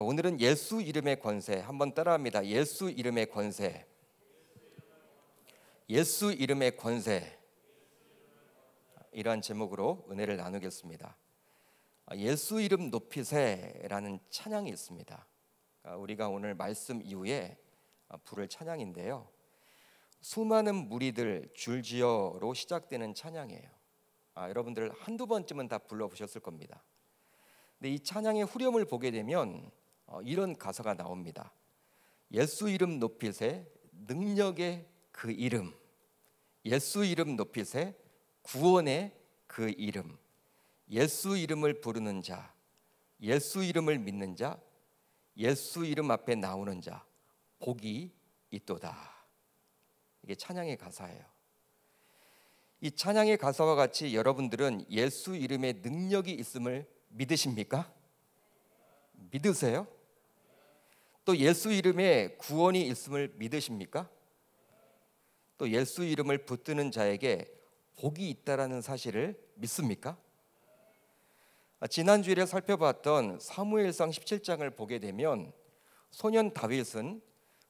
오늘은 예수 이름의 권세, 한번 따라합니다. 예수 이름의 권세. 예수 이름의 권세. 이러한 제목으로 은혜를 나누겠습니다. 예수 이름 높이세라는 찬양이 있습니다. 우리가 오늘 말씀 이후에 부를 찬양인데요, 수많은 무리들 줄지어로 시작되는 찬양이에요. 여러분들 한두 번쯤은 다 불러보셨을 겁니다. 근데 이 찬양의 후렴을 보게 되면 이런 가사가 나옵니다. 예수 이름 높이세, 능력의 그 이름. 예수 이름 높이세, 구원의 그 이름. 예수 이름을 부르는 자, 예수 이름을 믿는 자, 예수 이름 앞에 나오는 자, 복이 있도다. 이게 찬양의 가사예요. 이 찬양의 가사와 같이 여러분들은 예수 이름의 능력이 있음을 믿으십니까? 믿으세요? 또 예수 이름에 구원이 있음을 믿으십니까? 또 예수 이름을 붙드는 자에게 복이 있다라는 사실을 믿습니까? 지난 주일에 살펴봤던 사무엘상 17장을 보게 되면 소년 다윗은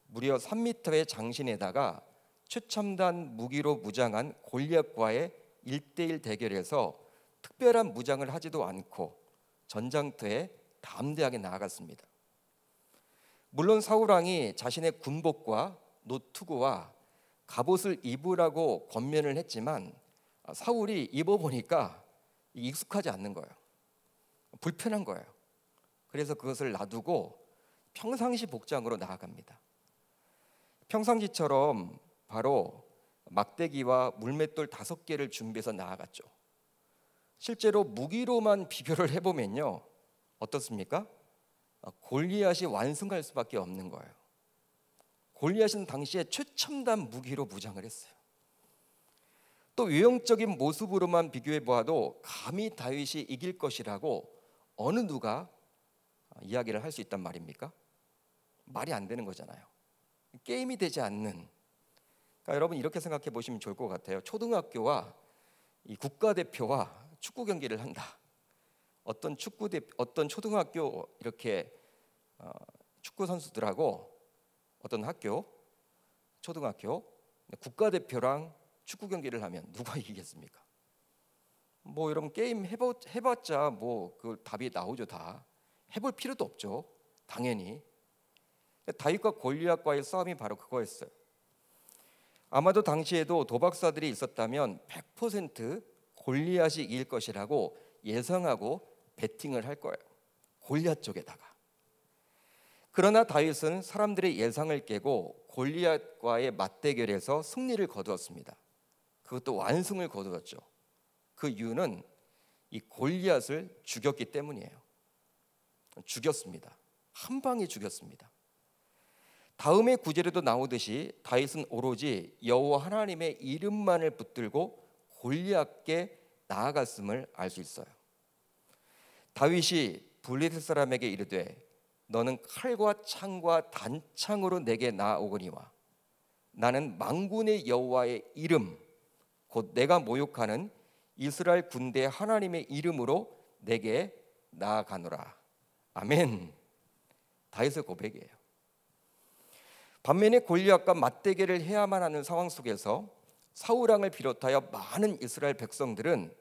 무려 3m의 장신에다가 최첨단 무기로 무장한 골리앗과의 1대1 대결에서 특별한 무장을 하지도 않고 전장터에 담대하게 나아갔습니다. 물론 사울왕이 자신의 군복과 노투구와 갑옷을 입으라고 권면을 했지만 사울이 입어보니까 익숙하지 않는 거예요. 불편한 거예요. 그래서 그것을 놔두고 평상시 복장으로 나아갑니다. 평상시처럼 바로 막대기와 물맷돌 5개를 준비해서 나아갔죠. 실제로 무기로만 비교를 해보면요, 어떻습니까? 골리앗이 완승할 수밖에 없는 거예요. 골리앗은 당시에 최첨단 무기로 무장을 했어요. 또 외형적인 모습으로만 비교해 보아도 감히 다윗이 이길 것이라고 어느 누가 이야기를 할 수 있단 말입니까? 말이 안 되는 거잖아요. 게임이 되지 않는. 그러니까 여러분 이렇게 생각해 보시면 좋을 것 같아요. 초등학교와 이 국가대표와 축구 경기를 한다. 어떤 초등학교 이렇게 축구 선수들하고 어떤 학교 초등학교 국가대표랑 축구 경기를 하면 누가 이기겠습니까? 뭐 여러분 게임 해봤자 뭐 그 답이 나오죠. 다 해볼 필요도 없죠. 당연히 다윗과 골리앗과의 싸움이 바로 그거였어요. 아마도 당시에도 도박사들이 있었다면 100% 골리앗이 이길 것이라고 예상하고 베팅을 할 거예요. 골리앗 쪽에다가. 그러나 다윗은 사람들의 예상을 깨고 골리앗과의 맞대결에서 승리를 거두었습니다. 그것도 완승을 거두었죠. 그 이유는 이 골리앗을 죽였기 때문이에요. 죽였습니다. 한 방에 죽였습니다. 다음의 구절에도 나오듯이 다윗은 오로지 여호와 하나님의 이름만을 붙들고 골리앗께 나아갔음을 알 수 있어요. 다윗이 블레셋 사람에게 이르되 너는 칼과 창과 단창으로 내게 나아오거니와 나는 만군의 여호와의 이름 곧 내가 모욕하는 이스라엘 군대 하나님의 이름으로 내게 나아가노라. 아멘. 다윗의 고백이에요. 반면에 골리앗과 맞대결을 해야만 하는 상황 속에서 사울왕을 비롯하여 많은 이스라엘 백성들은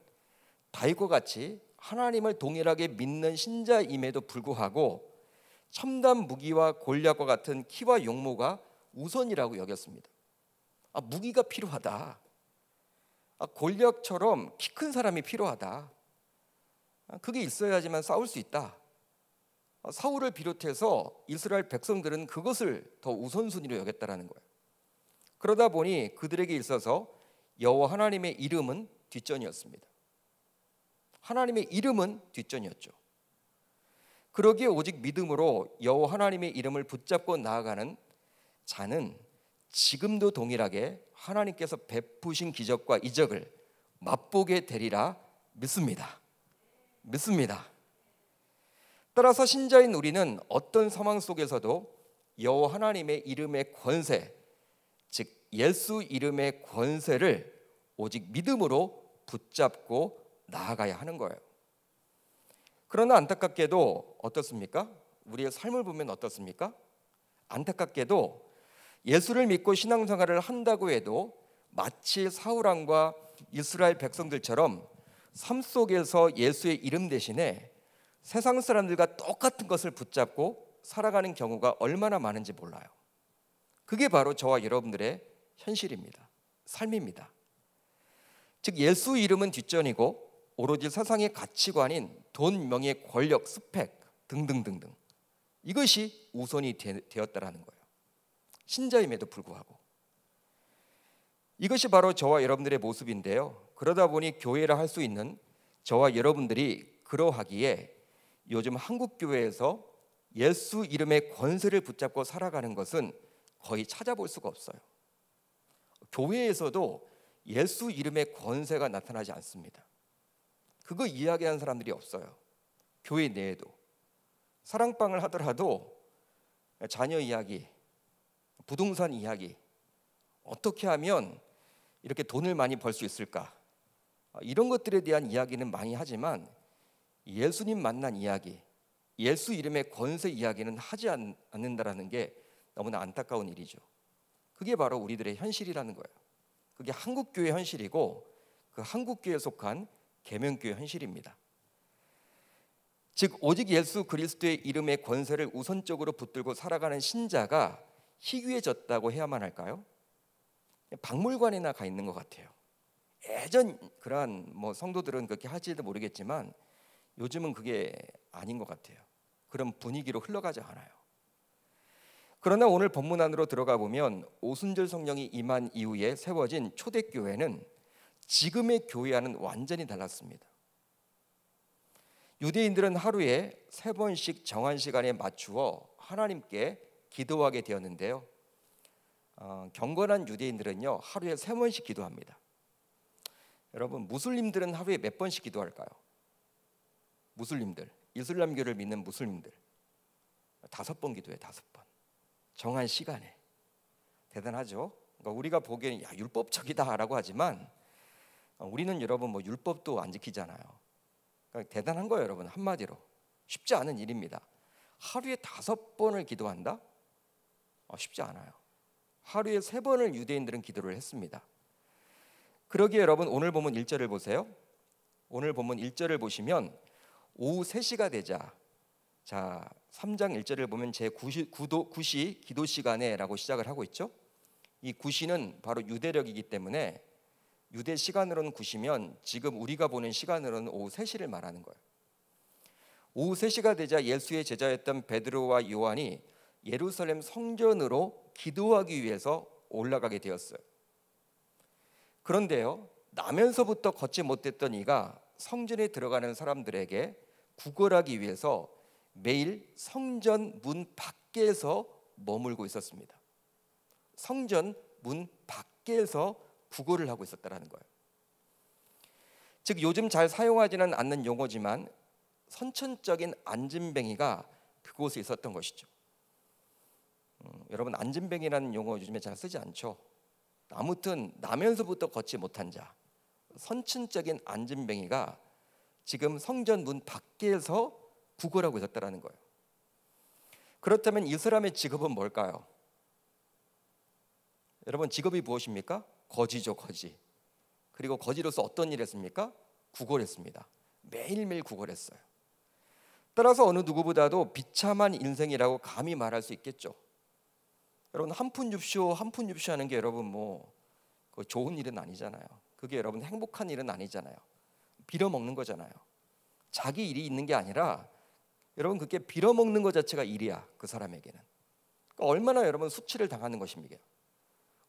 다윗과 같이 하나님을 동일하게 믿는 신자임에도 불구하고 첨단 무기와 골리앗과 같은 키와 용모가 우선이라고 여겼습니다. 무기가 필요하다. 골리앗처럼 키 큰 사람이 필요하다. 그게 있어야지만 싸울 수 있다. 사울을 비롯해서 이스라엘 백성들은 그것을 더 우선순위로 여겼다라는 거예요. 그러다 보니 그들에게 있어서 여호와 하나님의 이름은 뒷전이었습니다. 하나님의 이름은 뒷전이었죠. 그러기에 오직 믿음으로 여호와 하나님의 이름을 붙잡고 나아가는 자는 지금도 동일하게 하나님께서 베푸신 기적과 이적을 맛보게 되리라 믿습니다. 따라서 신자인 우리는 어떤 상황 속에서도 여호와 하나님의 이름의 권세, 즉 예수 이름의 권세를 오직 믿음으로 붙잡고 나아가야 하는 거예요. 그러나 안타깝게도 어떻습니까? 우리의 삶을 보면 어떻습니까? 안타깝게도 예수를 믿고 신앙생활을 한다고 해도 마치 사울 왕과 이스라엘 백성들처럼 삶 속에서 예수의 이름 대신에 세상 사람들과 똑같은 것을 붙잡고 살아가는 경우가 얼마나 많은지 몰라요. 그게 바로 저와 여러분들의 현실입니다. 삶입니다. 즉 예수 이름은 뒷전이고 오로지 세상의 가치관인 돈, 명예, 권력, 스펙 등등등등 이것이 우선이 되었다라는 거예요. 신자임에도 불구하고. 이것이 바로 저와 여러분들의 모습인데요. 그러다 보니 교회라 할 수 있는 저와 여러분들이 그러하기에 요즘 한국 교회에서 예수 이름의 권세를 붙잡고 살아가는 것은 거의 찾아볼 수가 없어요. 교회에서도 예수 이름의 권세가 나타나지 않습니다. 그거 이야기하는 사람들이 없어요. 교회 내에도. 사랑방을 하더라도 자녀 이야기, 부동산 이야기, 어떻게 하면 이렇게 돈을 많이 벌 수 있을까? 이런 것들에 대한 이야기는 많이 하지만 예수님 만난 이야기, 예수 이름의 권세 이야기는 하지 않는다라는 게 너무나 안타까운 일이죠. 그게 바로 우리들의 현실이라는 거예요. 그게 한국교회 현실이고 그 한국교회에 속한 계명교회 현실입니다. 즉 오직 예수 그리스도의 이름의 권세를 우선적으로 붙들고 살아가는 신자가 희귀해졌다고 해야만 할까요? 박물관에나 가 있는 것 같아요. 예전 그러한 성도들은 그렇게 할지도 모르겠지만 요즘은 그게 아닌 것 같아요. 그런 분위기로 흘러가지 않아요. 그러나 오늘 본문 안으로 들어가 보면 오순절 성령이 임한 이후에 세워진 초대교회는 지금의 교회와는 완전히 달랐습니다. 유대인들은 하루에 3번씩 정한 시간에 맞추어 하나님께 기도하게 되었는데요. 경건한 유대인들은요 하루에 3번씩 기도합니다. 여러분 무슬림들은 하루에 몇 번씩 기도할까요? 무슬림들, 이슬람교를 믿는 무슬림들 5번 기도해요. 5번 정한 시간에. 대단하죠? 그러니까 우리가 보기에는 율법적이다라고 하지만 우리는 여러분 율법도 안 지키잖아요. 그러니까 대단한 거예요 여러분. 한마디로 쉽지 않은 일입니다. 하루에 5번을 기도한다? 쉽지 않아요. 하루에 3번을 유대인들은 기도를 했습니다. 그러기에 여러분 오늘 본문 1절을 보세요. 오늘 본문 1절을 보시면 오후 3시가 되자, 자 3장 1절을 보면 제9시 기도 시간에라고 시작을 하고 있죠. 이 9시는 바로 유대력이기 때문에 유대 시간으로는 9시면 지금 우리가 보는 시간으로는 오후 3시를 말하는 거예요. 오후 3시가 되자 예수의 제자였던 베드로와 요한이 예루살렘 성전으로 기도하기 위해서 올라가게 되었어요. 그런데요 나면서부터 걷지 못했던 이가 성전에 들어가는 사람들에게 구걸하기 위해서 매일 성전 문 밖에서 머물고 있었습니다. 성전 문 밖에서 구걸을 하고 있었다는 거예요. 즉 요즘 잘 사용하지는 않는 용어지만 선천적인 안진뱅이가 그곳에 있었던 것이죠. 여러분 안진뱅이라는 용어 요즘에 잘 쓰지 않죠. 아무튼 나면서부터 걷지 못한 자, 선천적인 안진뱅이가 지금 성전 문 밖에서 구걸하고 있었다는 거예요. 그렇다면 이 사람의 직업은 뭘까요? 여러분 직업이 무엇입니까? 거지죠, 거지. 그리고 거지로서 어떤 일을 했습니까? 구걸했습니다. 매일매일 구걸했어요. 따라서 어느 누구보다도 비참한 인생이라고 감히 말할 수 있겠죠. 여러분 한 푼 줍쇼 하는 게 여러분 그 좋은 일은 아니잖아요. 그게 여러분 행복한 일은 아니잖아요. 빌어먹는 거잖아요. 자기 일이 있는 게 아니라 여러분 그게 빌어먹는 것 자체가 일이야. 그 사람에게는. 그러니까 얼마나 여러분 수치를 당하는 것입니까?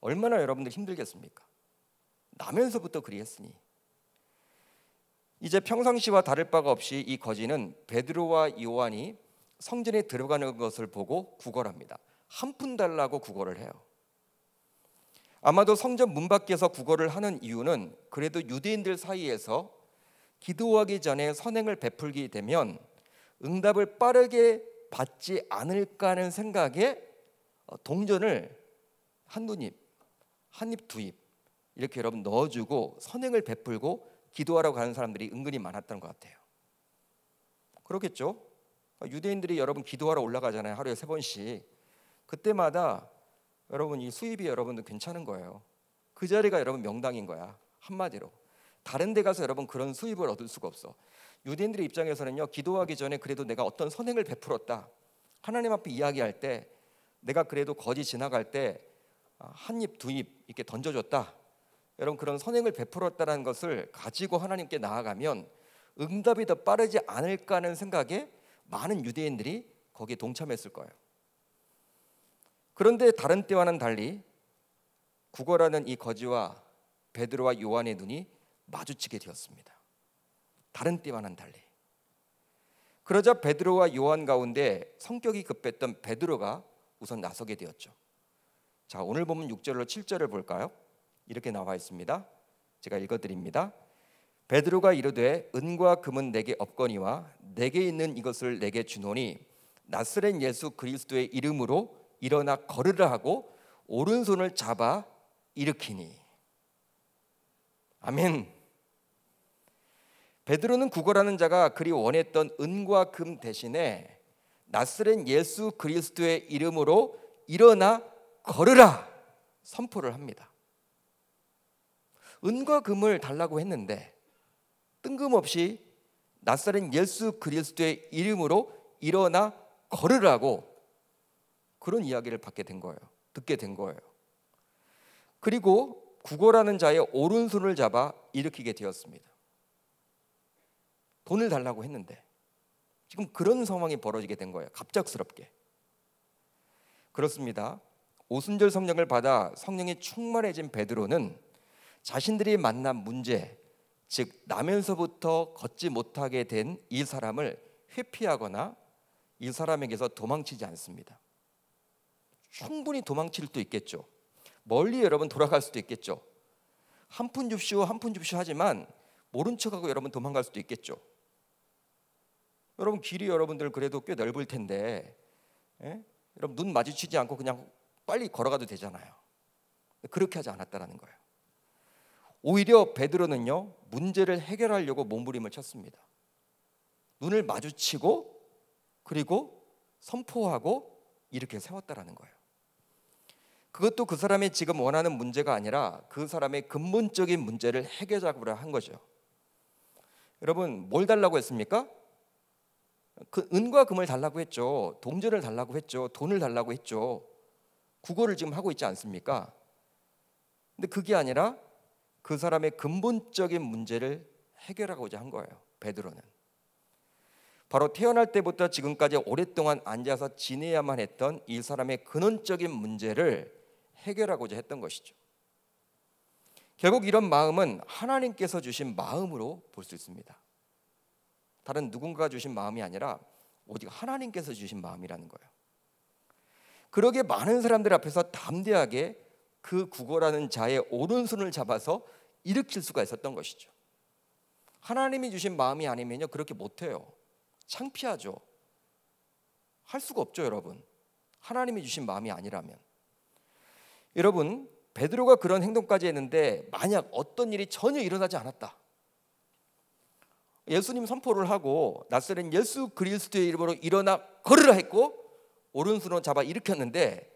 얼마나 여러분들 힘들겠습니까? 나면서부터 그리했으니. 이제 평상시와 다를 바가 없이 이 거지는 베드로와 요한이 성전에 들어가는 것을 보고 구걸합니다. 한 푼 달라고 구걸을 해요. 아마도 성전 문 밖에서 구걸을 하는 이유는 그래도 유대인들 사이에서 기도하기 전에 선행을 베풀게 되면 응답을 빠르게 받지 않을까 하는 생각에 동전을 한두 입, 한 입, 두 입 이렇게 여러분 넣어주고 선행을 베풀고 기도하라고 하는 사람들이 은근히 많았던 것 같아요. 그렇겠죠? 유대인들이 여러분 기도하러 올라가잖아요. 하루에 3번씩. 그때마다 여러분 이 수입이 여러분도 괜찮은 거예요. 그 자리가 여러분 명당인 거야. 한마디로. 다른 데 가서 여러분 그런 수입을 얻을 수가 없어. 유대인들의 입장에서는요, 기도하기 전에 그래도 내가 어떤 선행을 베풀었다, 하나님 앞에 이야기할 때 내가 그래도 거지 지나갈 때 한 입 두 입 이렇게 던져줬다, 여러분 그런 선행을 베풀었다는 것을 가지고 하나님께 나아가면 응답이 더 빠르지 않을까 하는 생각에 많은 유대인들이 거기에 동참했을 거예요. 그런데 다른 때와는 달리 구걸하는 이 거지와 베드로와 요한의 눈이 마주치게 되었습니다. 다른 때와는 달리. 그러자 베드로와 요한 가운데 성격이 급했던 베드로가 우선 나서게 되었죠. 자, 오늘 보면 6절로 7절을 볼까요? 이렇게 나와 있습니다. 제가 읽어드립니다. 베드로가 이르되 은과 금은 내게 없거니와 내게 있는 이것을 내게 주노니 나사렛 예수 그리스도의 이름으로 일어나 걸으라 하고 오른손을 잡아 일으키니. 아멘. 베드로는 구걸하는 자가 그리 원했던 은과 금 대신에 나사렛 예수 그리스도의 이름으로 일어나 걸으라 선포를 합니다. 은과 금을 달라고 했는데 뜬금없이 나사렛 예수 그리스도의 이름으로 일어나 걸으라고 그런 이야기를 받게 된 거예요. 듣게 된 거예요. 그리고 구걸하는 자의 오른손을 잡아 일으키게 되었습니다. 돈을 달라고 했는데 지금 그런 상황이 벌어지게 된 거예요. 갑작스럽게. 그렇습니다. 오순절 성령을 받아 성령이 충만해진 베드로는 자신들이 만난 문제, 즉 나면서부터 걷지 못하게 된 이 사람을 회피하거나 이 사람에게서 도망치지 않습니다. 충분히 도망칠 수도 있겠죠. 멀리 여러분 돌아갈 수도 있겠죠. 한 푼 줍쇼 한 푼 줍쇼 하지만 모른 척하고 여러분 도망갈 수도 있겠죠. 여러분 길이 여러분들 그래도 꽤 넓을 텐데, 예? 여러분 눈 마주치지 않고 그냥 빨리 걸어가도 되잖아요. 그렇게 하지 않았다라는 거예요. 오히려 베드로는요, 문제를 해결하려고 몸부림을 쳤습니다. 눈을 마주치고 그리고 선포하고 이렇게 세웠다라는 거예요. 그것도 그 사람이 지금 원하는 문제가 아니라 그 사람의 근본적인 문제를 해결하고자 한 거죠. 여러분 뭘 달라고 했습니까? 그 은과 금을 달라고 했죠. 동전을 달라고 했죠. 돈을 달라고 했죠. 구걸을 지금 하고 있지 않습니까? 근데 그게 아니라 그 사람의 근본적인 문제를 해결하고자 한 거예요. 베드로는 바로 태어날 때부터 지금까지 오랫동안 앉아서 지내야만 했던 이 사람의 근원적인 문제를 해결하고자 했던 것이죠. 결국 이런 마음은 하나님께서 주신 마음으로 볼 수 있습니다. 다른 누군가가 주신 마음이 아니라 오직 하나님께서 주신 마음이라는 거예요. 그러기에 많은 사람들 앞에서 담대하게 그 구걸하는 자의 오른손을 잡아서 일으킬 수가 있었던 것이죠. 하나님이 주신 마음이 아니면요 그렇게 못해요. 창피하죠. 할 수가 없죠 여러분. 하나님이 주신 마음이 아니라면. 여러분 베드로가 그런 행동까지 했는데 만약 어떤 일이 전혀 일어나지 않았다, 예수님 선포를 하고 나사렛 예수 그리스도의 이름으로 일어나 걸으라 했고 오른손으로 잡아 일으켰는데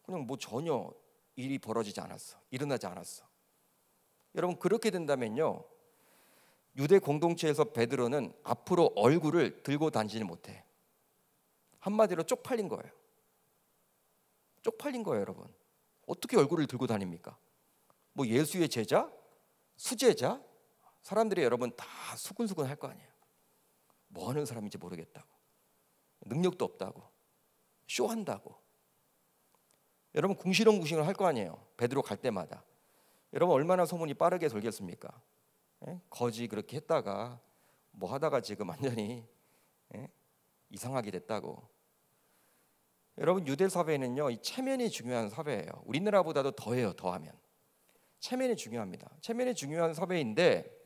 그냥 뭐 전혀 일이 벌어지지 않았어. 일어나지 않았어. 여러분 그렇게 된다면요 유대 공동체에서 베드로는 앞으로 얼굴을 들고 다니지 못해. 한마디로 쪽팔린 거예요. 쪽팔린 거예요 여러분. 어떻게 얼굴을 들고 다닙니까? 뭐 예수의 제자? 수제자? 사람들이 여러분 다 수근수근 할 거 아니에요. 뭐 하는 사람인지 모르겠다고, 능력도 없다고, 쇼한다고. 여러분 궁시렁궁시렁 할 거 아니에요. 베드로 갈 때마다. 여러분 얼마나 소문이 빠르게 돌겠습니까? 예? 거지 그렇게 했다가 뭐 하다가 지금 완전히 이상하게 됐다고. 여러분 유대 사회는요 이 체면이 중요한 사회예요. 우리나라보다도 더해요. 더하면 체면이 중요합니다. 체면이 중요한 사회인데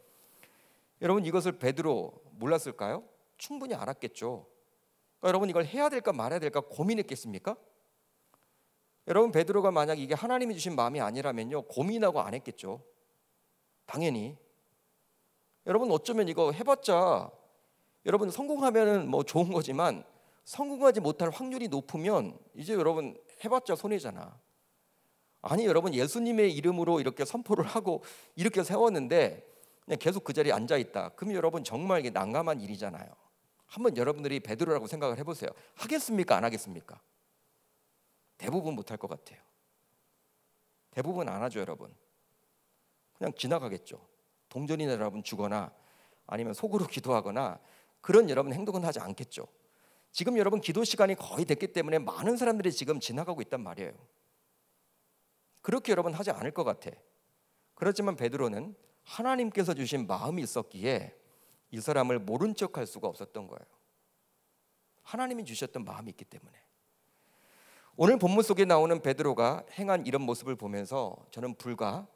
여러분 이것을 베드로 몰랐을까요? 충분히 알았겠죠. 그러니까 여러분 이걸 해야 될까 말아야 될까 고민했겠습니까? 여러분 베드로가 만약 이게 하나님이 주신 마음이 아니라면요 고민하고 안 했겠죠. 당연히. 여러분 어쩌면 이거 해봤자 여러분 성공하면은 뭐 좋은 거지만 성공하지 못할 확률이 높으면 이제 여러분 해봤자 손해잖아. 아니 여러분 예수님의 이름으로 이렇게 선포를 하고 이렇게 세웠는데 그냥 계속 그 자리에 앉아 있다. 그럼 여러분 정말 이게 난감한 일이잖아요. 한번 여러분들이 베드로라고 생각을 해보세요. 하겠습니까? 안 하겠습니까? 대부분 못할 것 같아요. 대부분 안 하죠, 여러분. 그냥 지나가겠죠. 동전이나 여러분 주거나 아니면 속으로 기도하거나 그런 여러분 행동은 하지 않겠죠. 지금 여러분 기도 시간이 거의 됐기 때문에 많은 사람들이 지금 지나가고 있단 말이에요. 그렇게 여러분 하지 않을 것 같아. 그렇지만 베드로는 하나님께서 주신 마음이 있었기에 이 사람을 모른 척할 수가 없었던 거예요. 하나님이 주셨던 마음이 있기 때문에. 오늘 본문 속에 나오는 베드로가 행한 이런 모습을 보면서 저는 불과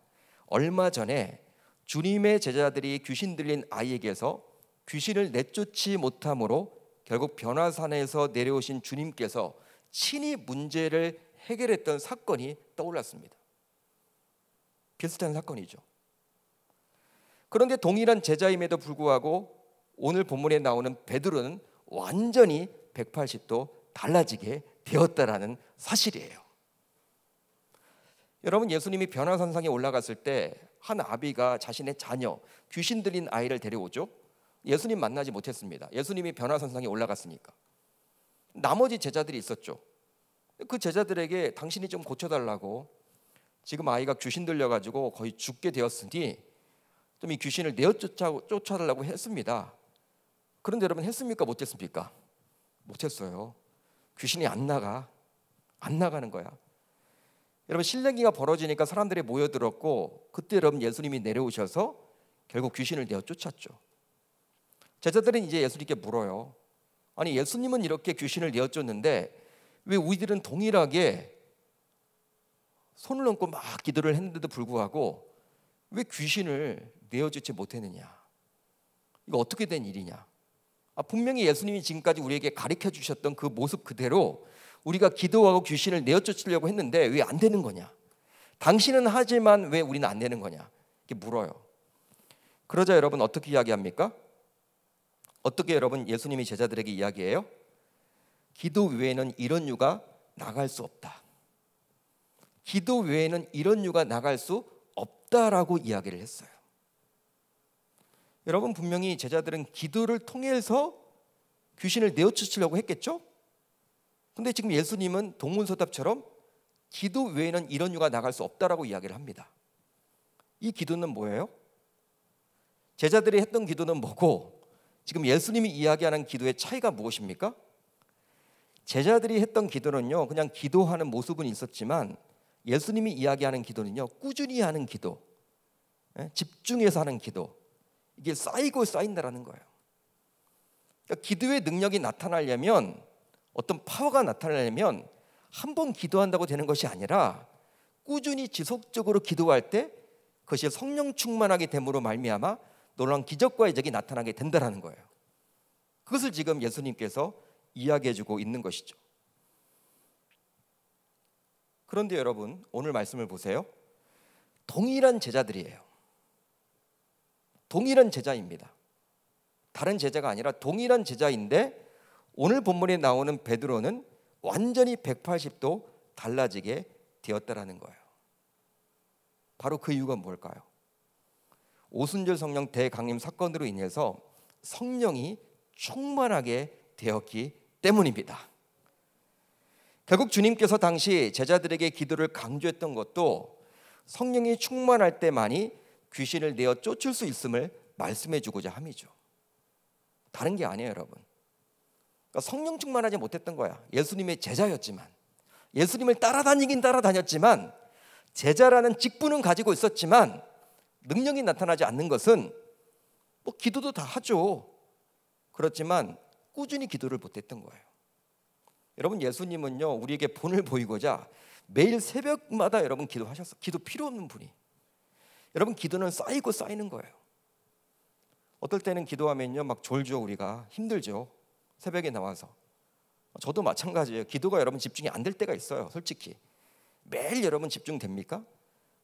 얼마 전에 주님의 제자들이 귀신 들린 아이에게서 귀신을 내쫓지 못함으로 결국 변화산에서 내려오신 주님께서 친히 문제를 해결했던 사건이 떠올랐습니다. 비슷한 사건이죠. 그런데 동일한 제자임에도 불구하고 오늘 본문에 나오는 베드로는 완전히 180도 달라지게 되었다라는 사실이에요. 여러분 예수님이 변화산상에 올라갔을 때 한 아비가 자신의 자녀 귀신 들린 아이를 데려오죠. 예수님 만나지 못했습니다. 예수님이 변화산상에 올라갔으니까. 나머지 제자들이 있었죠. 그 제자들에게 당신이 좀 고쳐달라고, 지금 아이가 귀신 들려가지고 거의 죽게 되었으니 좀 이 귀신을 내어 쫓아달라고 했습니다. 그런데 여러분 했습니까? 못했습니까? 못했어요. 귀신이 안 나가는 거야. 여러분 실내기가 벌어지니까 사람들이 모여들었고 그때 여러분 예수님이 내려오셔서 결국 귀신을 내어 쫓았죠. 제자들은 이제 예수님께 물어요. 아니 예수님은 이렇게 귀신을 내어 쫓는데 왜 우리들은 동일하게 손을 얹고 막 기도를 했는데도 불구하고 왜 귀신을 내어 쫓지 못했느냐? 이거 어떻게 된 일이냐? 분명히 예수님이 지금까지 우리에게 가르쳐 주셨던 그 모습 그대로 우리가 기도하고 귀신을 내어 쫓으려고 했는데 왜 안 되는 거냐? 당신은 하지만 왜 우리는 안 되는 거냐? 이렇게 물어요. 그러자 여러분 어떻게 이야기합니까? 어떻게 여러분 예수님이 제자들에게 이야기해요? 기도 외에는 이런 유가 나갈 수 없다. 기도 외에는 이런 유가 나갈 수 없다라고 이야기를 했어요. 여러분 분명히 제자들은 기도를 통해서 귀신을 내어쫓으려고 했겠죠? 근데 지금 예수님은 동문서답처럼 기도 외에는 이런 유가 나갈 수 없다라고 이야기를 합니다. 이 기도는 뭐예요? 제자들이 했던 기도는 뭐고 지금 예수님이 이야기하는 기도의 차이가 무엇입니까? 제자들이 했던 기도는요 그냥 기도하는 모습은 있었지만 예수님이 이야기하는 기도는요 꾸준히 하는 기도, 집중해서 하는 기도, 이게 쌓이고 쌓인다라는 거예요. 그러니까 기도의 능력이 나타나려면, 어떤 파워가 나타나려면 한 번 기도한다고 되는 것이 아니라 꾸준히 지속적으로 기도할 때 그것이 성령 충만하게 됨으로 말미암아 놀라운 기적과 이적이 나타나게 된다라는 거예요. 그것을 지금 예수님께서 이야기해주고 있는 것이죠. 그런데 여러분 오늘 말씀을 보세요. 동일한 제자들이에요. 동일한 제자입니다. 다른 제자가 아니라 동일한 제자인데 오늘 본문에 나오는 베드로는 완전히 180도 달라지게 되었다라는 거예요. 바로 그 이유가 뭘까요? 오순절 성령 대강림 사건으로 인해서 성령이 충만하게 되었기 때문입니다. 결국 주님께서 당시 제자들에게 기도를 강조했던 것도 성령이 충만할 때만이 귀신을 내어 쫓을 수 있음을 말씀해 주고자 함이죠. 다른 게 아니에요, 여러분. 그러니까 성령 충만하지 못했던 거야. 예수님의 제자였지만, 예수님을 따라다니긴 따라다녔지만, 제자라는 직분은 가지고 있었지만 능력이 나타나지 않는 것은 뭐 기도도 다 하죠. 그렇지만 꾸준히 기도를 못했던 거예요. 여러분 예수님은요 우리에게 본을 보이고자 매일 새벽마다 여러분 기도하셨어. 기도 필요 없는 분이. 여러분 기도는 쌓이고 쌓이는 거예요. 어떨 때는 기도하면요 막 졸죠. 우리가 힘들죠. 새벽에 나와서. 저도 마찬가지예요. 기도가 여러분 집중이 안 될 때가 있어요. 솔직히 매일 여러분 집중됩니까?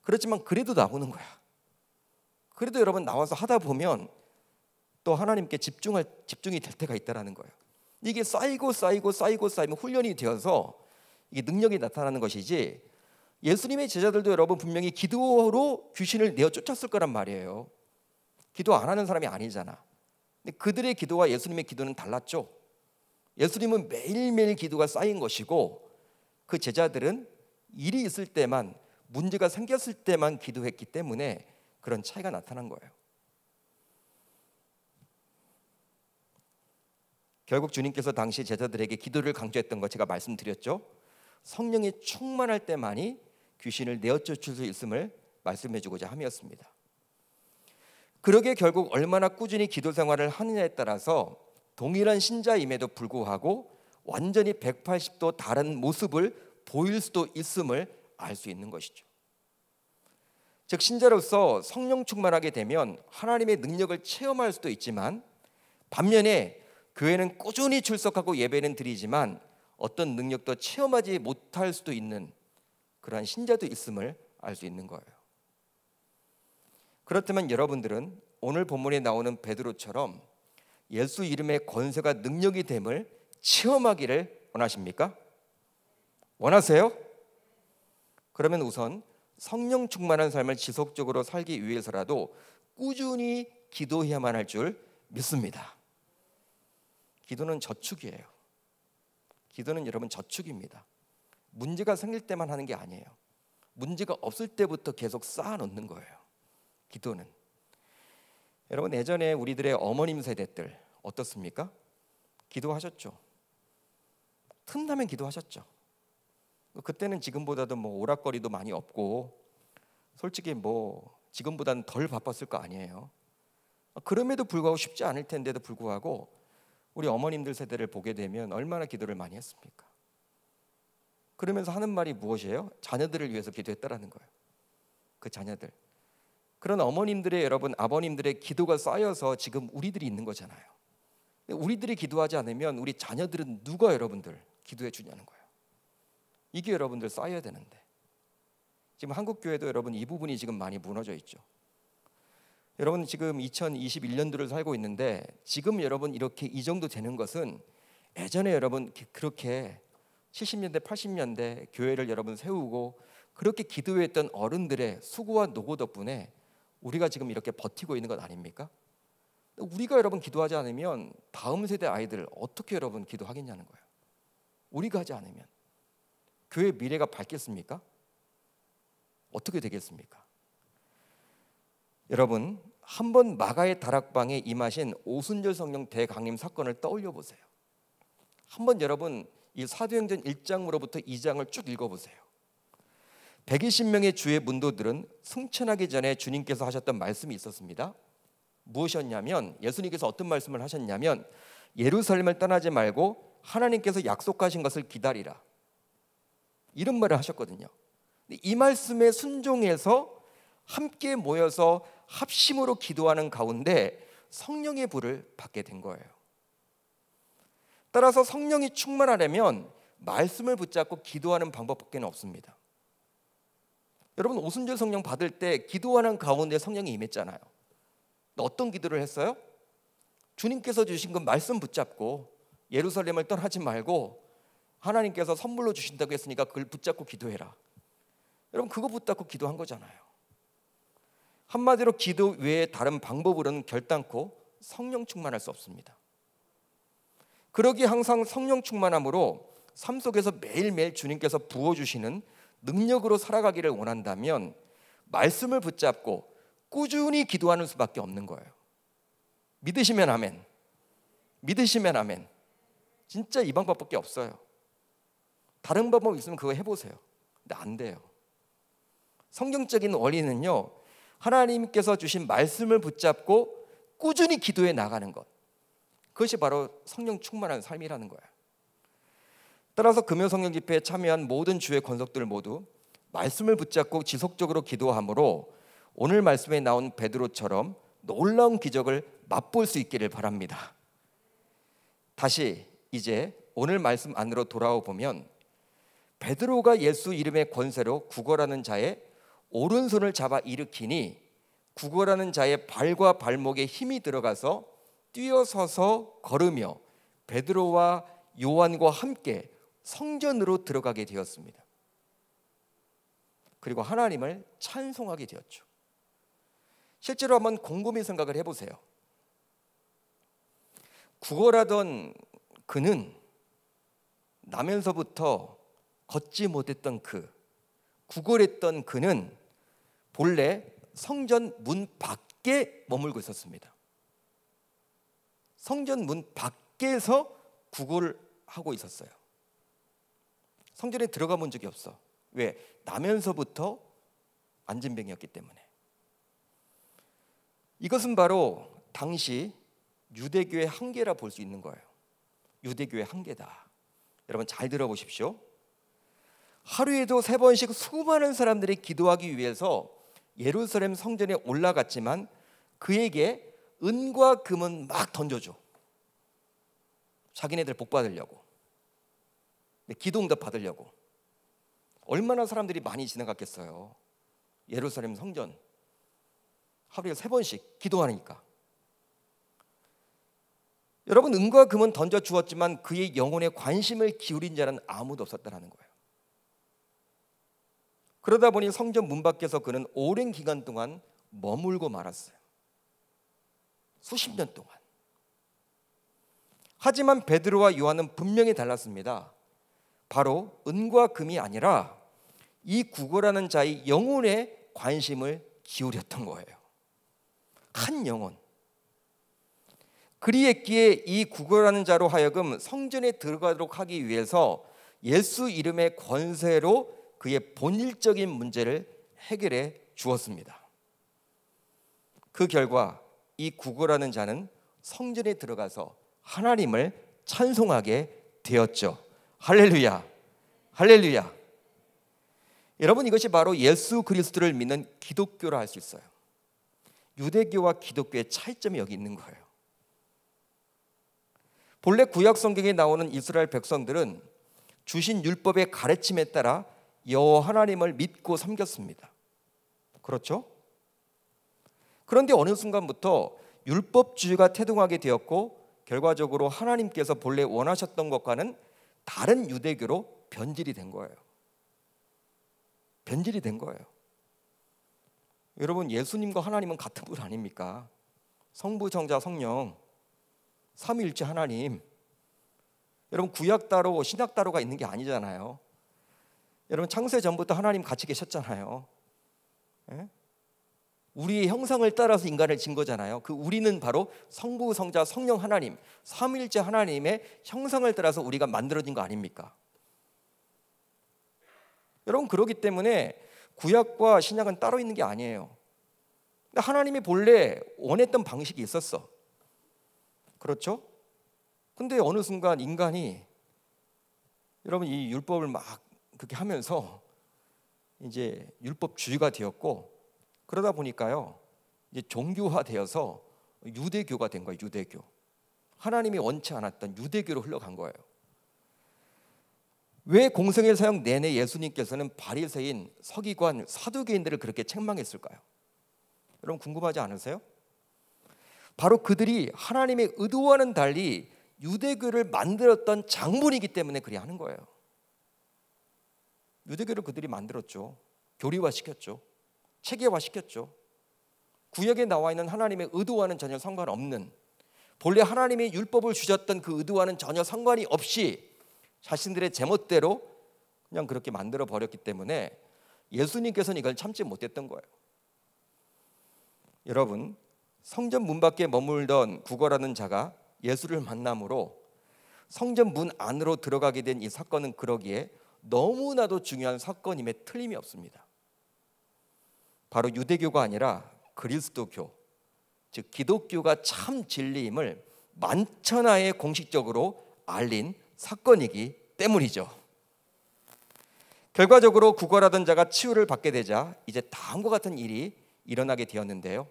그렇지만 그래도 나오는 거야. 그래도 여러분 나와서 하다 보면 또 하나님께 집중이 될 때가 있다라는 거예요. 이게 쌓이면 훈련이 되어서 이게 능력이 나타나는 것이지, 예수님의 제자들도 여러분 분명히 기도로 귀신을 내어 쫓았을 거란 말이에요. 기도 안 하는 사람이 아니잖아. 근데 그들의 기도와 예수님의 기도는 달랐죠. 예수님은 매일매일 기도가 쌓인 것이고, 그 제자들은 일이 있을 때만, 문제가 생겼을 때만 기도했기 때문에 그런 차이가 나타난 거예요. 결국 주님께서 당시 제자들에게 기도를 강조했던 거 제가 말씀드렸죠. 성령이 충만할 때만이 귀신을 내어 쫓을 수 있음을 말씀해 주고자 함이었습니다. 그러게 결국 얼마나 꾸준히 기도 생활을 하느냐에 따라서 동일한 신자임에도 불구하고 완전히 180도 다른 모습을 보일 수도 있음을 알 수 있는 것이죠. 즉 신자로서 성령 충만하게 되면 하나님의 능력을 체험할 수도 있지만, 반면에 교회는 꾸준히 출석하고 예배는 드리지만 어떤 능력도 체험하지 못할 수도 있는 그러한 신자도 있음을 알 수 있는 거예요. 그렇다면 여러분들은 오늘 본문에 나오는 베드로처럼 예수 이름의 권세가 능력이 됨을 체험하기를 원하십니까? 원하세요? 그러면 우선 성령 충만한 삶을 지속적으로 살기 위해서라도 꾸준히 기도해야만 할 줄 믿습니다. 기도는 저축이에요. 기도는 여러분 저축입니다. 문제가 생길 때만 하는 게 아니에요. 문제가 없을 때부터 계속 쌓아놓는 거예요. 기도는. 여러분 예전에 우리들의 어머님 세대들 어떻습니까? 기도하셨죠. 틈나면 기도하셨죠. 그때는 지금보다도 뭐 오락거리도 많이 없고 솔직히 뭐 지금보다는 덜 바빴을 거 아니에요. 그럼에도 불구하고 쉽지 않을 텐데도 불구하고 우리 어머님들 세대를 보게 되면 얼마나 기도를 많이 했습니까? 그러면서 하는 말이 무엇이에요? 자녀들을 위해서 기도했다라는 거예요. 그 자녀들. 그런 어머님들의 여러분 아버님들의 기도가 쌓여서 지금 우리들이 있는 거잖아요. 우리들이 기도하지 않으면 우리 자녀들은 누가 여러분들 기도해 주냐는 거예요. 이게 여러분들 쌓여야 되는데 지금 한국 교회도 여러분 이 부분이 지금 많이 무너져 있죠. 여러분 지금 2021년도를 살고 있는데 지금 여러분 이렇게 이 정도 되는 것은 예전에 여러분 그렇게 70년대 80년대 교회를 여러분 세우고 그렇게 기도했던 어른들의 수고와 노고 덕분에 우리가 지금 이렇게 버티고 있는 것 아닙니까? 우리가 여러분 기도하지 않으면 다음 세대 아이들 어떻게 여러분 기도하겠냐는 거예요. 우리가 하지 않으면 교회 미래가 밝겠습니까? 어떻게 되겠습니까? 여러분 한번 마가의 다락방에 임하신 오순절 성령 대강림 사건을 떠올려 보세요. 한번 여러분 이 사도행전 1장으로부터 2장을 쭉 읽어보세요. 120명의 주의 문도들은 승천하기 전에 주님께서 하셨던 말씀이 있었습니다. 무엇이었냐면 예수님께서 어떤 말씀을 하셨냐면 예루살렘을 떠나지 말고 하나님께서 약속하신 것을 기다리라, 이런 말을 하셨거든요. 이 말씀에 순종해서 함께 모여서 합심으로 기도하는 가운데 성령의 불을 받게 된 거예요. 따라서 성령이 충만하려면 말씀을 붙잡고 기도하는 방법밖에 없습니다. 여러분 오순절 성령 받을 때 기도하는 가운데 성령이 임했잖아요. 어떤 기도를 했어요? 주님께서 주신 그 말씀 붙잡고 예루살렘을 떠나지 말고 하나님께서 선물로 주신다고 했으니까 그걸 붙잡고 기도해라. 여러분 그거 붙잡고 기도한 거잖아요. 한마디로 기도 외에 다른 방법으로는 결단코 성령 충만할 수 없습니다. 그러기에 항상 성령 충만함으로 삶 속에서 매일매일 주님께서 부어주시는 능력으로 살아가기를 원한다면 말씀을 붙잡고 꾸준히 기도하는 수밖에 없는 거예요. 믿으시면 아멘. 믿으시면 아멘. 진짜 이 방법밖에 없어요. 다른 방법 있으면 그거 해보세요. 근데 안 돼요. 성경적인 원리는요, 하나님께서 주신 말씀을 붙잡고 꾸준히 기도해 나가는 것, 그것이 바로 성령 충만한 삶이라는 거예요. 따라서 금요성령 집회에 참여한 모든 주의 권속들 모두 말씀을 붙잡고 지속적으로 기도함으로 오늘 말씀에 나온 베드로처럼 놀라운 기적을 맛볼 수 있기를 바랍니다. 다시 이제 오늘 말씀 안으로 돌아와 보면 베드로가 예수 이름의 권세로 구걸하는 자의 오른손을 잡아 일으키니 구걸하는 자의 발과 발목에 힘이 들어가서 뛰어서서 걸으며 베드로와 요한과 함께 성전으로 들어가게 되었습니다. 그리고 하나님을 찬송하게 되었죠. 실제로 한번 곰곰이 생각을 해보세요. 구걸하던 그는 나면서부터 걷지 못했던 구걸했던 그는 본래 성전 문 밖에 머물고 있었습니다. 성전 문 밖에서 구걸하고 있었어요. 성전에 들어가 본 적이 없어. 왜? 나면서부터 안진뱅이였기 때문에. 이것은 바로 당시 유대교의 한계라 볼 수 있는 거예요. 유대교의 한계다. 여러분 잘 들어보십시오. 하루에도 3번씩 수많은 사람들이 기도하기 위해서 예루살렘 성전에 올라갔지만 그에게 은과 금은 막 던져줘. 자기네들 복 받으려고, 기도 응답 받으려고. 얼마나 사람들이 많이 지나갔겠어요. 예루살렘 성전 하루에 3번씩 기도하니까. 여러분, 은과 금은 던져 주었지만 그의 영혼에 관심을 기울인 자는 아무도 없었다는 거예요. 그러다 보니 성전 문 밖에서 그는 오랜 기간 동안 머물고 말았어요. 수십 년 동안. 하지만 베드로와 요한은 분명히 달랐습니다. 바로 은과 금이 아니라 이 구걸하는 자의 영혼에 관심을 기울였던 거예요. 한 영혼. 그리했기에 이 구걸하는 자로 하여금 성전에 들어가도록 하기 위해서 예수 이름의 권세로 그의 본질적인 문제를 해결해 주었습니다. 그 결과 이 구걸하는 자는 성전에 들어가서 하나님을 찬송하게 되었죠. 할렐루야, 할렐루야. 여러분, 이것이 바로 예수 그리스도를 믿는 기독교라 할 수 있어요. 유대교와 기독교의 차이점이 여기 있는 거예요. 본래 구약 성경에 나오는 이스라엘 백성들은 주신 율법의 가르침에 따라 여호와 하나님을 믿고 섬겼습니다. 그렇죠? 그런데 어느 순간부터 율법주의가 태동하게 되었고 결과적으로 하나님께서 본래 원하셨던 것과는 다른 유대교로 변질이 된 거예요. 변질이 된 거예요. 여러분, 예수님과 하나님은 같은 분 아닙니까? 성부, 성자, 성령, 삼위일체 하나님. 여러분, 구약 따로 신약 따로가 있는 게 아니잖아요. 여러분, 창세 전부터 하나님 같이 계셨잖아요. 예? 우리의 형상을 따라서 인간을 진 거잖아요. 그 우리는 바로 성부, 성자, 성령 하나님, 삼위일체 하나님의 형상을 따라서 우리가 만들어진 거 아닙니까? 여러분, 그렇기 때문에 구약과 신약은 따로 있는 게 아니에요. 하나님이 본래 원했던 방식이 있었어. 그렇죠? 근데 어느 순간 인간이 여러분 이 율법을 막 그렇게 하면서 이제 율법주의가 되었고, 그러다 보니까요 이제 종교화되어서 유대교가 된 거예요. 유대교. 하나님이 원치 않았던 유대교로 흘러간 거예요. 왜 공생의 사역 내내 예수님께서는 바리새인, 서기관, 사두개인들을 그렇게 책망했을까요? 여러분 궁금하지 않으세요? 바로 그들이 하나님의 의도와는 달리 유대교를 만들었던 장본이기 때문에 그리 하는 거예요. 유대교를 그들이 만들었죠. 교리화시켰죠. 체계화시켰죠. 구약에 나와 있는 하나님의 의도와는 전혀 상관없는, 본래 하나님이 율법을 주셨던 그 의도와는 전혀 상관이 없이 자신들의 제멋대로 그냥 그렇게 만들어 버렸기 때문에 예수님께서는 이걸 참지 못했던 거예요. 여러분, 성전 문 밖에 머물던 구걸하는 자가 예수를 만남으로 성전 문 안으로 들어가게 된 이 사건은 그러기에 너무나도 중요한 사건임에 틀림이 없습니다. 바로 유대교가 아니라 그리스도교, 즉 기독교가 참 진리임을 만천하에 공식적으로 알린 사건이기 때문이죠. 결과적으로 구걸하던 자가 치유를 받게 되자 이제 다음과 같은 일이 일어나게 되었는데요.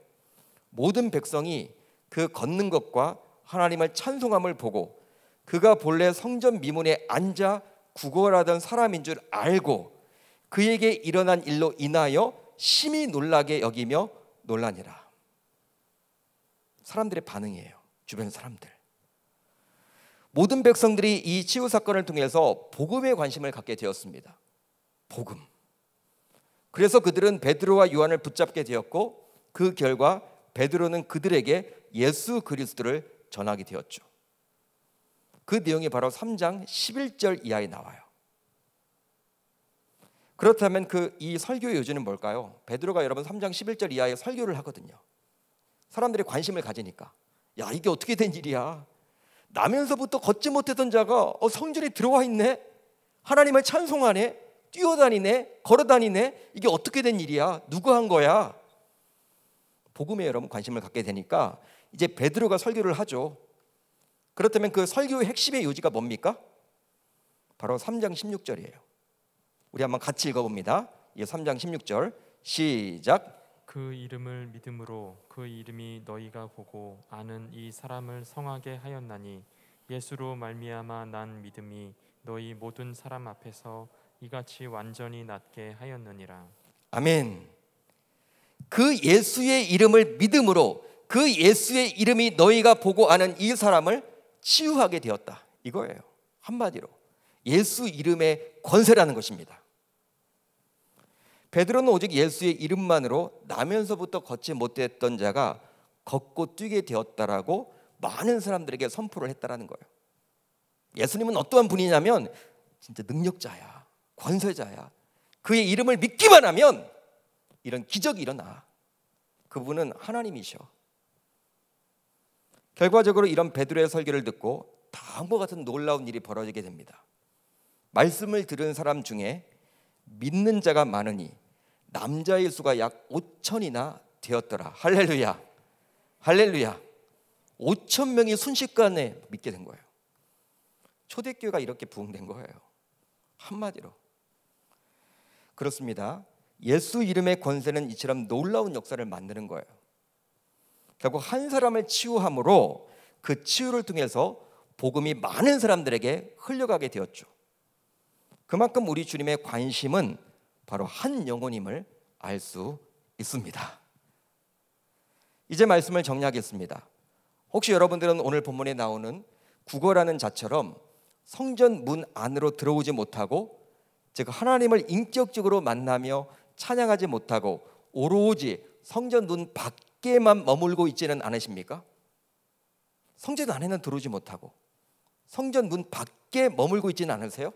모든 백성이 그 걷는 것과 하나님을 찬송함을 보고 그가 본래 성전 미문에 앉아 구걸하던 사람인 줄 알고 그에게 일어난 일로 인하여 심히 놀라게 여기며 놀라니라. 사람들의 반응이에요. 주변 사람들. 모든 백성들이 이 치유 사건을 통해서 복음에 관심을 갖게 되었습니다. 복음. 그래서 그들은 베드로와 요한을 붙잡게 되었고 그 결과 베드로는 그들에게 예수 그리스도를 전하게 되었죠. 그 내용이 바로 3장 11절 이하에 나와요. 그렇다면 이 설교의 요지는 뭘까요? 베드로가 여러분 3장 11절 이하에 설교를 하거든요. 사람들이 관심을 가지니까. 야, 이게 어떻게 된 일이야? 나면서부터 걷지 못했던 자가 성전에 들어와 있네. 하나님을 찬송하네. 뛰어다니네. 걸어다니네. 이게 어떻게 된 일이야? 누가 한 거야? 복음에 여러분 관심을 갖게 되니까 이제 베드로가 설교를 하죠. 그렇다면 그 설교의 핵심의 요지가 뭡니까? 바로 3장 16절이에요. 우리 한번 같이 읽어봅니다. 3장 16절 시작. 그 이름을 믿음으로 그 이름이 너희가 보고 아는 이 사람을 성하게 하였나니 예수로 말미암아 난 믿음이 너희 모든 사람 앞에서 이같이 완전히 낫게 하였느니라. 아멘. 그 예수의 이름을 믿음으로 그 예수의 이름이 너희가 보고 아는 이 사람을 치유하게 되었다. 이거예요. 한마디로 예수 이름의 권세라는 것입니다. 베드로는 오직 예수의 이름만으로 나면서부터 걷지 못했던 자가 걷고 뛰게 되었다라고 많은 사람들에게 선포를 했다라는 거예요. 예수님은 어떠한 분이냐면 진짜 능력자야, 권세자야. 그의 이름을 믿기만 하면 이런 기적이 일어나. 그분은 하나님이셔. 결과적으로 이런 베드로의 설교를 듣고 다음과 같은 놀라운 일이 벌어지게 됩니다. 말씀을 들은 사람 중에 믿는 자가 많으니 남자의 수가 약 5천이나 되었더라. 할렐루야. 할렐루야. 5천 명이 순식간에 믿게 된 거예요. 초대교회가 이렇게 부흥된 거예요. 한마디로. 그렇습니다. 예수 이름의 권세는 이처럼 놀라운 역사를 만드는 거예요. 결국 한 사람을 치유함으로 그 치유를 통해서 복음이 많은 사람들에게 흘러가게 되었죠. 그만큼 우리 주님의 관심은 바로 한 영혼임을 알 수 있습니다. 이제 말씀을 정리하겠습니다. 혹시 여러분들은 오늘 본문에 나오는 국어라는 자처럼 성전 문 안으로 들어오지 못하고 즉 하나님을 인격적으로 만나며 찬양하지 못하고 오로지 성전 문 밖에만 머물고 있지는 않으십니까? 성전 안에는 들어오지 못하고 성전 문 밖에 머물고 있지는 않으세요?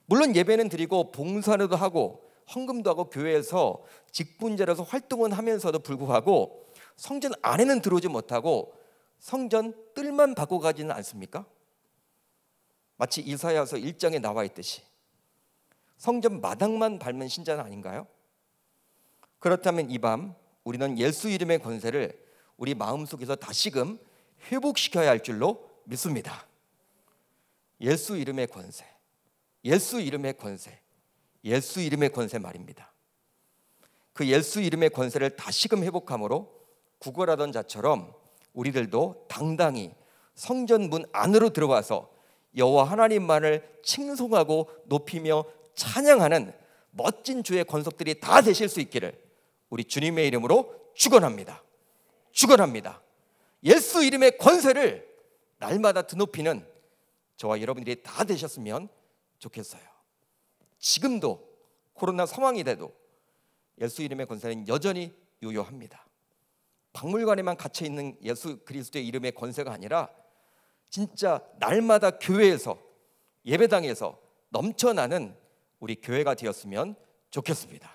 물론 예배는 드리고 봉사도 하고 헌금도 하고 교회에서 직분자로서 활동은 하면서도 불구하고 성전 안에는 들어오지 못하고 성전 뜰만 받고 가지는 않습니까? 마치 이사야서 1장에 나와 있듯이 성전 마당만 밟는 신자는 아닌가요? 그렇다면 이 밤 우리는 예수 이름의 권세를 우리 마음속에서 다시금 회복시켜야 할 줄로 믿습니다. 예수 이름의 권세, 예수 이름의 권세, 예수 이름의 권세 말입니다. 그 예수 이름의 권세를 다시금 회복함으로 구걸하던 자처럼 우리들도 당당히 성전 문 안으로 들어와서 여호와 하나님만을 칭송하고 높이며 찬양하는 멋진 주의 권속들이 다 되실 수 있기를 우리 주님의 이름으로 축원합니다. 축원합니다. 예수 이름의 권세를 날마다 드높이는 저와 여러분들이 다 되셨으면 좋겠어요. 지금도 코로나 상황이 돼도 예수 이름의 권세는 여전히 유효합니다. 박물관에만 갇혀 있는 예수 그리스도의 이름의 권세가 아니라 진짜 날마다 교회에서 예배당에서 넘쳐나는 우리 교회가 되었으면 좋겠습니다.